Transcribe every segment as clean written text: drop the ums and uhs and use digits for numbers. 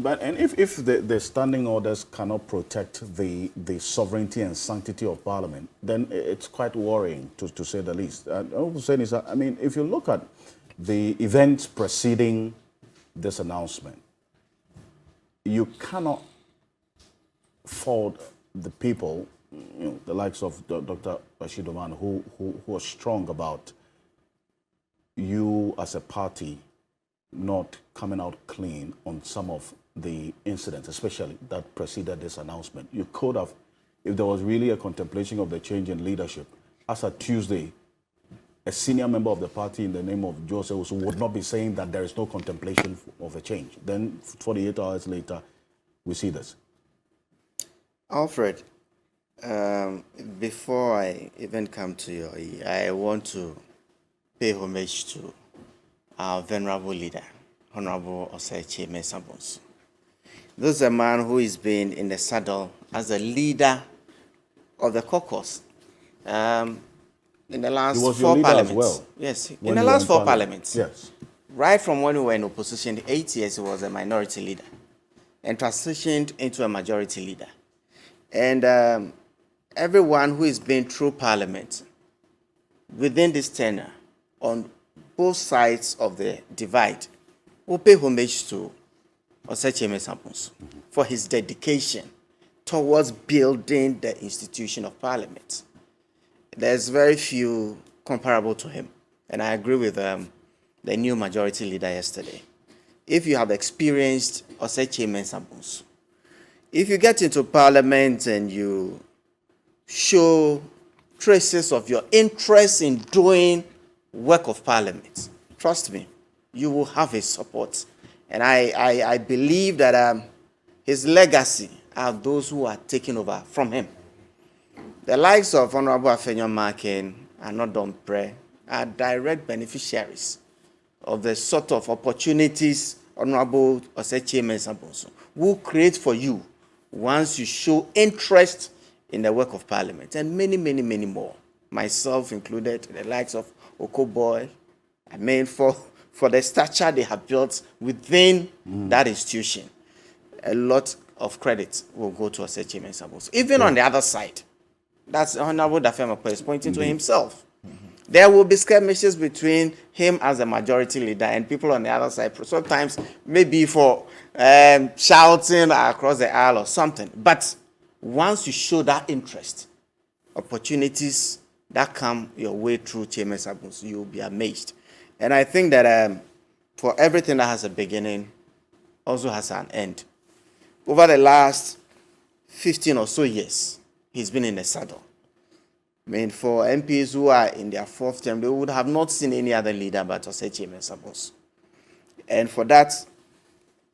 But and if the standing orders cannot protect the sovereignty and sanctity of Parliament, then it's quite worrying to say the least. And all I'm saying is that, I mean, if you look at the events preceding this announcement, you cannot fault the people, the likes of Dr. Rashid Oman, who are strong about you as a party not coming out clean on some of the incidents, especially that preceded this announcement. You could have, if there was really a contemplation of the change in leadership, as of Tuesday, a senior member of the party in the name of Joseph would not be saying that there is no contemplation of a change. Then 48 hours later, we see this. Alfred, before I even come to you, I want to pay homage to our venerable leader, Honorable Osei Kyei. This is a man who has been in the saddle as a leader of the caucus in the last four parliaments. As well, yes, in the last four parliaments. Yes. Right from when we were in opposition, 8 years he was a minority leader and transitioned into a majority leader. And everyone who has been through parliament within this tenure on both sides of the divide will pay homage to Osei Kyei for his dedication towards building the institution of parliament. There's very few comparable to him, and I agree with the new majority leader yesterday. If you have experienced Osei Kyei, if you get into parliament and you show traces of your interest in doing work of parliament, trust me, you will have his support. And I believe that his legacy are those who are taking over from him. The likes of Honorable Afenyo Markin and Odombre are direct beneficiaries of the sort of opportunities Honorable Osei Kyei will create for you once you show interest in the work of parliament, and many, many, many more, myself included, the likes of Okoboy. I mean, for the stature they have built within that institution, a lot of credit will go to Osei Kyei. Even on the other side, that's Honorable Afenyo Markin is pointing to himself. There will be skirmishes between him as a majority leader and people on the other side, sometimes maybe for shouting across the aisle or something. But once you show that interest, opportunities that come your way through Kyei, you will be amazed. And I think that for everything that has a beginning, also has an end. Over the last 15 or so years, he's been in the saddle. I mean, for MPs who are in their fourth term, they would have not seen any other leader but Osei Kyei. And for that,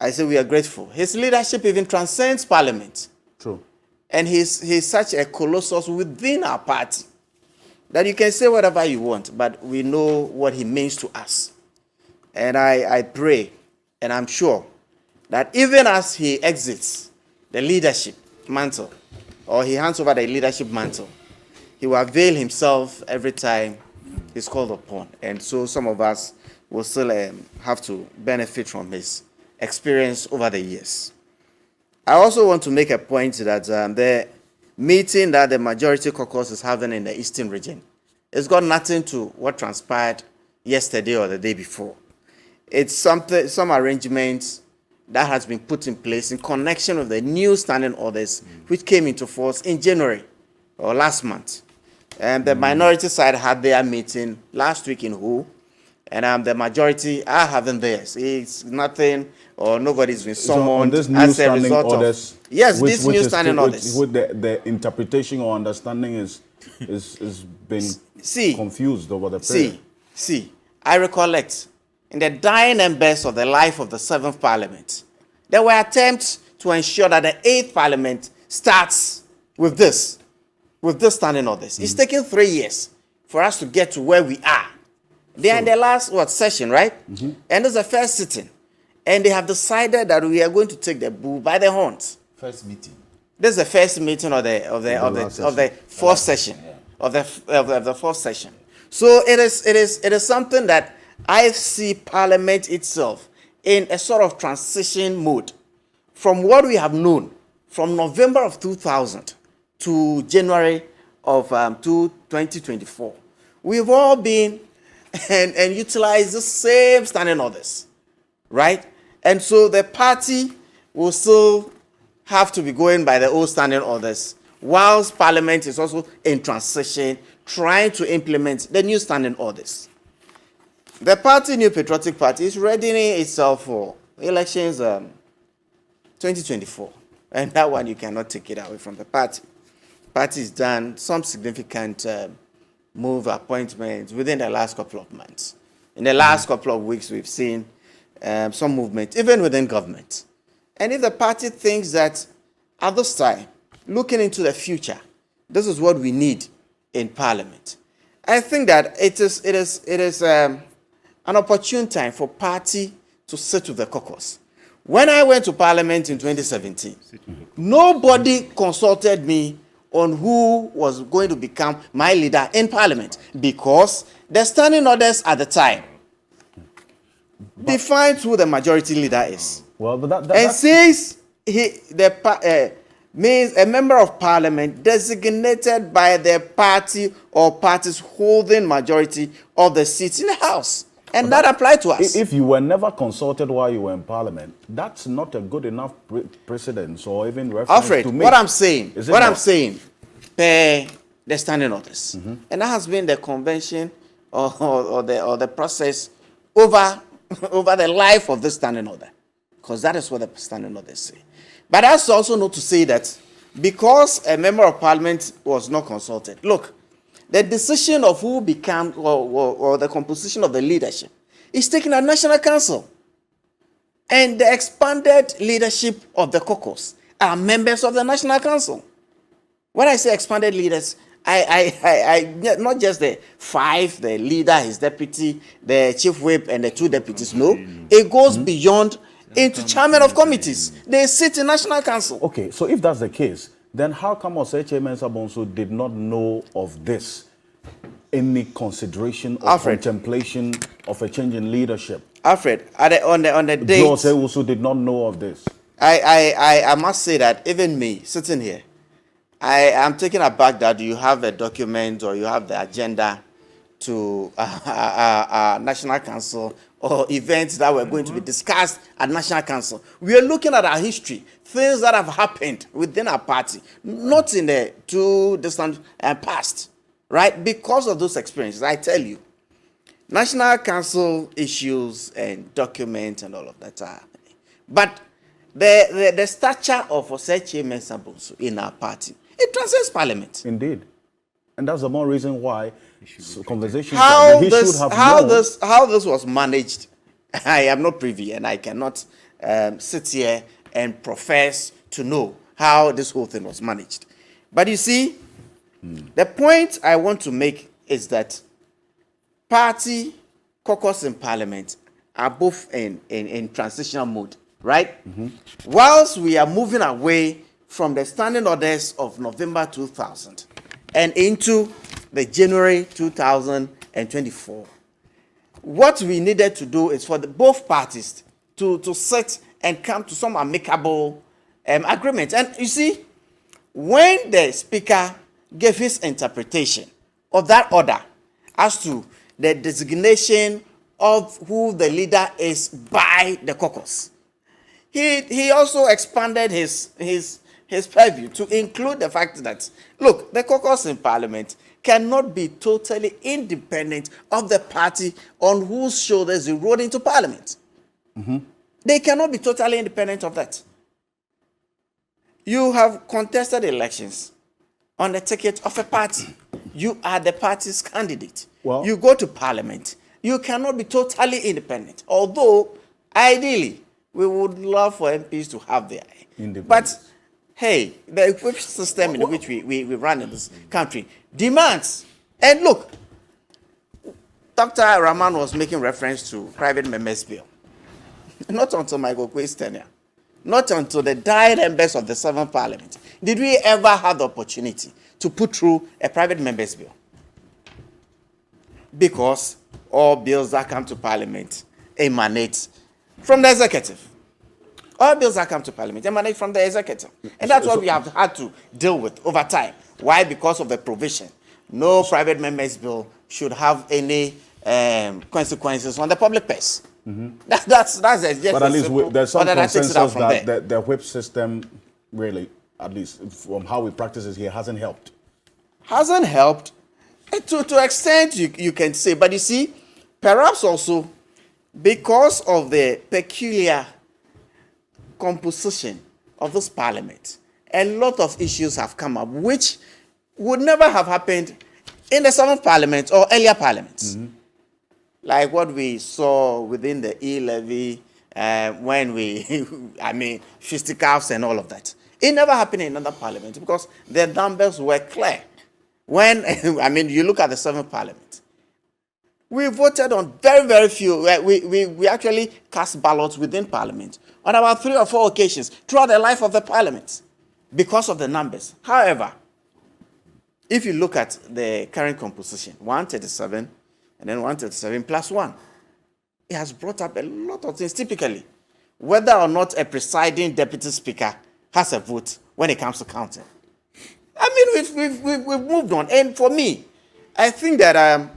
I say we are grateful. His leadership even transcends parliament. True. And he's such a colossus within our party that you can say whatever you want, but we know what he means to us. And I pray, and I'm sure, that even as he exits the leadership mantle, or he hands over the leadership mantle, he will avail himself every time he's called upon. And so some of us will still have to benefit from his experience over the years. I also want to make a point that the meeting that the majority caucus is having in the Eastern region, it's got nothing to what transpired yesterday or the day before. It's some arrangements that has been put in place in connection with the new standing orders which came into force in January or last month. And the minority side had their meeting last week in Hu, and the majority are having theirs. It's nothing, or nobody's been summoned as a result orders, of... Yes, these new standing orders. With the interpretation or understanding is been confused over the period. See, I recollect, in the dying embers of the life of the 7th Parliament, there were attempts to ensure that the 8th Parliament starts with this standing orders. It's taken 3 years for us to get to where we are. They are in the last session, right? And this is the first sitting, and they have decided that we are going to take the bull by the horns. First meeting. This is the first meeting of the fourth session, of the fourth session. So it is something that I see Parliament itself in a sort of transition mode, from what we have known, from November of 2000 to January of 2024, we've all been and utilized the same standing orders, right? And so the party will still have to be going by the old standing orders, whilst Parliament is also in transition, trying to implement the new standing orders. The party, New Patriotic Party, is readying itself for elections 2024. And that one, you cannot take it away from the party. The party has done some significant move appointments within the last couple of months. In the last couple of weeks, we've seen some movement, even within government. And if the party thinks that at this time, looking into the future, this is what we need in Parliament, I think that it is an opportune time for party to sit with the caucus. When I went to Parliament in 2017, nobody consulted me on who was going to become my leader in Parliament, because the standing orders at the time defines who the majority leader is. Well, but and says means a member of Parliament designated by the party or parties holding majority of the seats in the House. And that applies to us. If you were never consulted while you were in Parliament, that's not a good enough precedence or even reference Alfred, to make. what I'm saying, per the standing orders, and that has been the convention or the process over the life of the standing order, because that is what the standing orders say. But that's also not to say that because a member of Parliament was not consulted. Look, the decision of who become or the composition of the leadership is taken at National Council. And the expanded leadership of the caucus are members of the National Council. When I say expanded leaders, I not just the five, the leader, his deputy, the chief whip, and the two deputies. No, it goes beyond into chairman of committees. They sit in National Council. Okay, so if that's the case, then how come Osei Kyei did not know of this? Any consideration or contemplation of a change in leadership? Alfred, on the date, Osei also did not know of this. I must say that even me sitting here, I am taken aback that you have a document or you have the agenda to National Council or events that were going to be discussed at National Council. We are looking at our history, things that have happened within our party, not in the too distant past, right? Because of those experiences, I tell you, National Council issues and documents and all of that are, but the stature of Osei Kyei in our party, it transcends Parliament. Indeed. And that's the more reason why conversations how he this should have known. how this was managed, I am not privy, and I cannot sit here and profess to know how this whole thing was managed. But you see, the point I want to make is that party, caucus, and Parliament are both in transitional mode, right? Whilst we are moving away from the standing orders of November 2000 and into the January 2024, what we needed to do is for both parties to sit and come to some amicable agreement. And you see, when the speaker gave his interpretation of that order as to the designation of who the leader is by the caucus, he also expanded his purview to include the fact that, look, the caucus in Parliament cannot be totally independent of the party on whose shoulders they rode into Parliament. They cannot be totally independent of that. You have contested elections on the ticket of a party. You are the party's candidate. Well, you go to Parliament. You cannot be totally independent. Although, ideally, we would love for MPs to have their independence. But, hey, the equipped system in which we run in this country demands. And look, Dr. Rahman was making reference to private members' bill. Not until Michael Kwei's tenure, not until the died members of the 7th Parliament, did we ever have the opportunity to put through a private members' bill. Because all bills that come to Parliament emanate from the executive. All bills that come to Parliament emanate from the executive. And that's what we have had to deal with over time. Why? Because of the provision. No private member's bill should have any consequences on the public purse. That's just but at least there's some consensus that the whip system really, at least from how we practice it here, hasn't helped. Hasn't helped to extent you can say. But you see, perhaps also because of the peculiar composition of this parliament, a lot of issues have come up which would never have happened in the 7th parliament or earlier parliaments. Like what we saw within the e-levy, when we, I mean, fisticuffs and all of that. It never happened in another parliament because the numbers were clear. When, I mean, you look at the 7th parliament, we voted on very, very few. We actually cast ballots within parliament on about 3 or 4 occasions throughout the life of the parliament because of the numbers. However, if you look at the current composition, 137 and then 137 plus 1, it has brought up a lot of things. Typically, whether or not a presiding deputy speaker has a vote when it comes to counting. I mean, we've moved on. And for me, I think that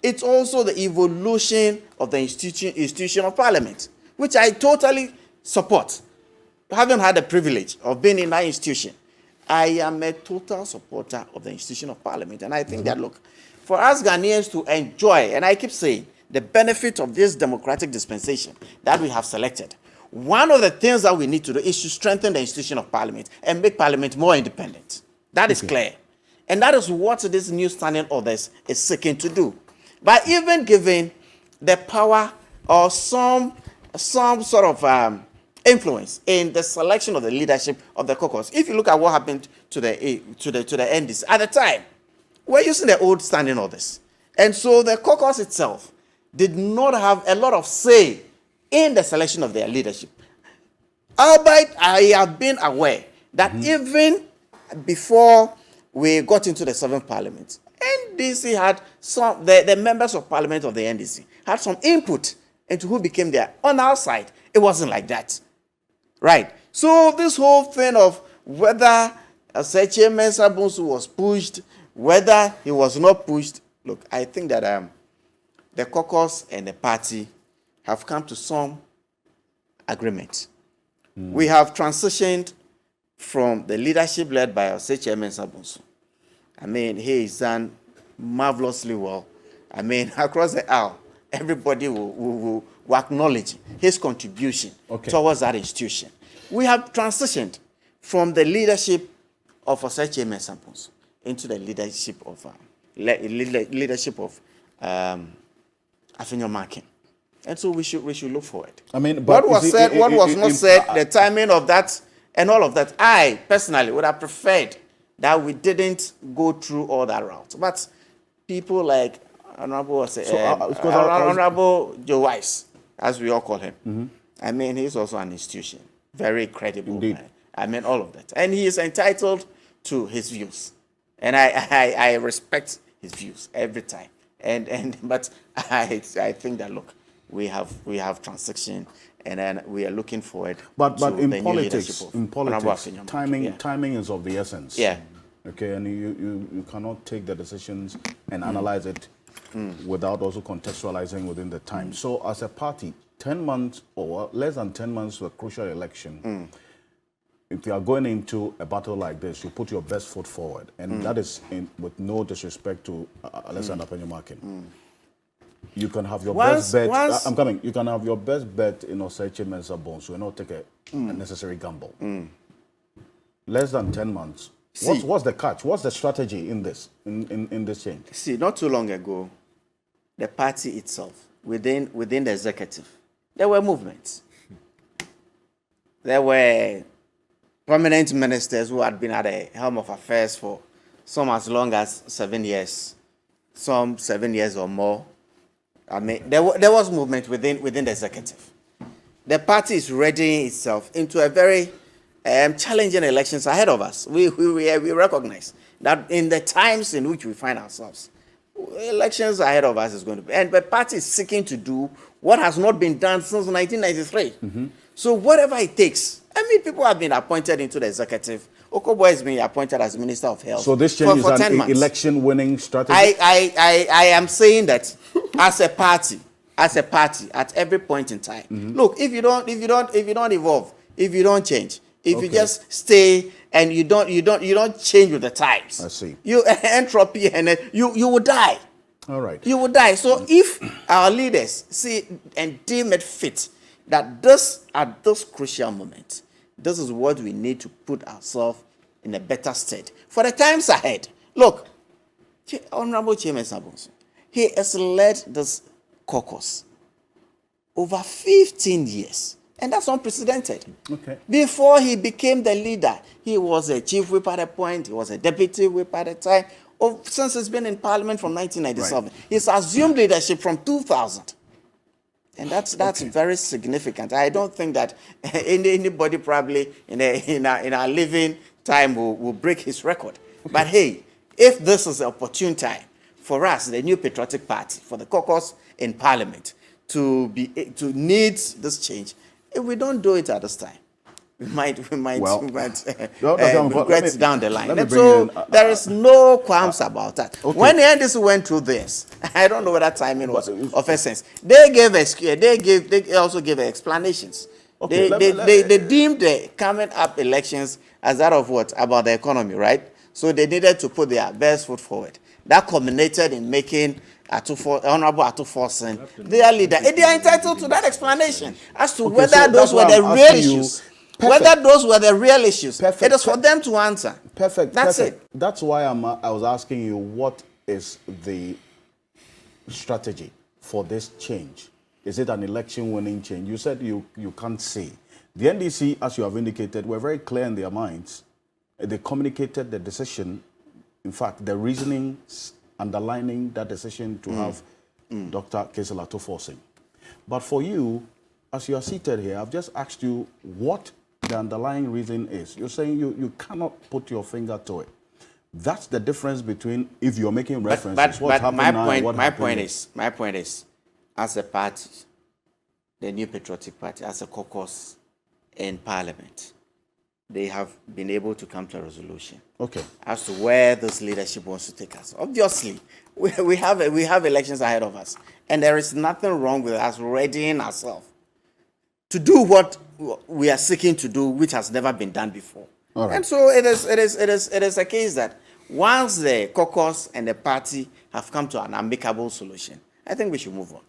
it's also the evolution of the institution of parliament, which I totally support. Having had the privilege of being in that institution, I am a total supporter of the institution of parliament. And I think that, look, for us Ghanaians to enjoy, and I keep saying, the benefit of this democratic dispensation that we have selected, one of the things that we need to do is to strengthen the institution of parliament and make parliament more independent. That is clear. And that is what this new standing orders is seeking to do. But even giving the power or some sort of influence in the selection of the leadership of the caucus. If you look at what happened to the NDC at the time, we're using the old standing orders. And so the caucus itself did not have a lot of say in the selection of their leadership. Albeit I have been aware that even before we got into the 7th parliament, NDC had some, the members of parliament of the NDC had some input into who became there. On our side, it wasn't like that. Right? So this whole thing of whether Osei Kyei was pushed, whether he was not pushed, look, I think that the caucus and the party have come to some agreement. We have transitioned from the leadership led by Osei Kyei. I mean, he is done marvelously well. I mean, across the aisle, everybody will acknowledge his contribution towards that institution. We have transitioned from the leadership of Osei Kyei into the leadership of Afenyo Markin. And so we should look forward. I mean, but what was said, what was not said, the timing of that, and all of that, I personally would have preferred that we didn't go through all that route. But people like Honorable Joe Wise, as we all call him, I mean, he's also an institution, very credible man. I mean, all of that. And he is entitled to his views. And I respect his views every time. But I think that, look, we have transitioned, and then we are looking forward. But in politics, timing is of the essence. Yeah. Okay, and you cannot take the decisions and analyze it without also contextualizing within the time. So, as a party, 10 months or less than 10 months to a crucial election. If you are going into a battle like this, you put your best foot forward, and that is with no disrespect to Alexander Afenyo Markin. You can have your best bet. I'm coming. You can have your best bet in Osei Kyei, so you not take a necessary gamble. Less than 10 months. What's the catch? What's the strategy in this in this change? See, not too long ago, the party itself, within the executive, there were movements. There were prominent ministers who had been at the helm of affairs for some as long as 7 years, some 7 years or more. I mean, there was movement within the executive. The party is readying itself into a very challenging elections ahead of us. We recognize that in the times in which we find ourselves, elections ahead of us is going to be, and the party is seeking to do what has not been done since 1993. So whatever it takes. I mean, people have been appointed into the executive. Okoboy has been appointed as Minister of Health. So this change for is 10 an months. election-winning strategy? I am saying that as a party, at every point in time. Look, if you don't evolve, if you don't change, if you just stay and you don't change with the times, I see. You entropy and you will die. All right. You will die. So if our leaders see and deem it fit that this at this crucial moment, this is what we need to put ourselves in a better state for the times ahead. Look, Honorable Chairman Sabonso, he has led this caucus over 15 years, and that's unprecedented. Okay. Before he became the leader, he was a chief whip at a point, he was a deputy whip at a time. Since he's been in Parliament from 1997, he's assumed leadership from 2000. And that's very significant. I don't think that anybody probably in our living time will break his record. But hey, if this is an opportune time for us, the New Patriotic Party, for the caucus in Parliament, to need this change, if we don't do it at this time, we might regret down the line. And so there is no qualms about that. Okay. When the NDC went through this, I don't know whether timing was of essence. They also gave explanations. Okay, they deemed the coming up elections as that of what? About the economy, right? So they needed to put their best foot forward. That culminated in making Honorable Akufo-Addo their leader. And they are entitled to that explanation as to whether those were the real issues. Whether those were the real issues. It is for them to answer. Perfect. That's it. That's why I was asking you, what is the strategy for this change? Is it an election-winning change? You said you can't say. The NDC, as you have indicated, were very clear in their minds. They communicated the decision, in fact, the reasoning underlining that decision to have Dr. Keselato forcing. But for you, as you are seated here, I've just asked you what the underlying reason is. You're saying you cannot put your finger to it. That's the difference between, if you're making references, what's happening now and what happened. My point is, as a party, the New Patriotic Party, as a caucus in Parliament, they have been able to come to a resolution. Okay. As to where this leadership wants to take us. Obviously, we have elections ahead of us, and there is nothing wrong with us readying ourselves to do what we are seeking to do, which has never been done before. All right. And so it is a case that once the caucus and the party have come to an amicable solution, I think we should move on.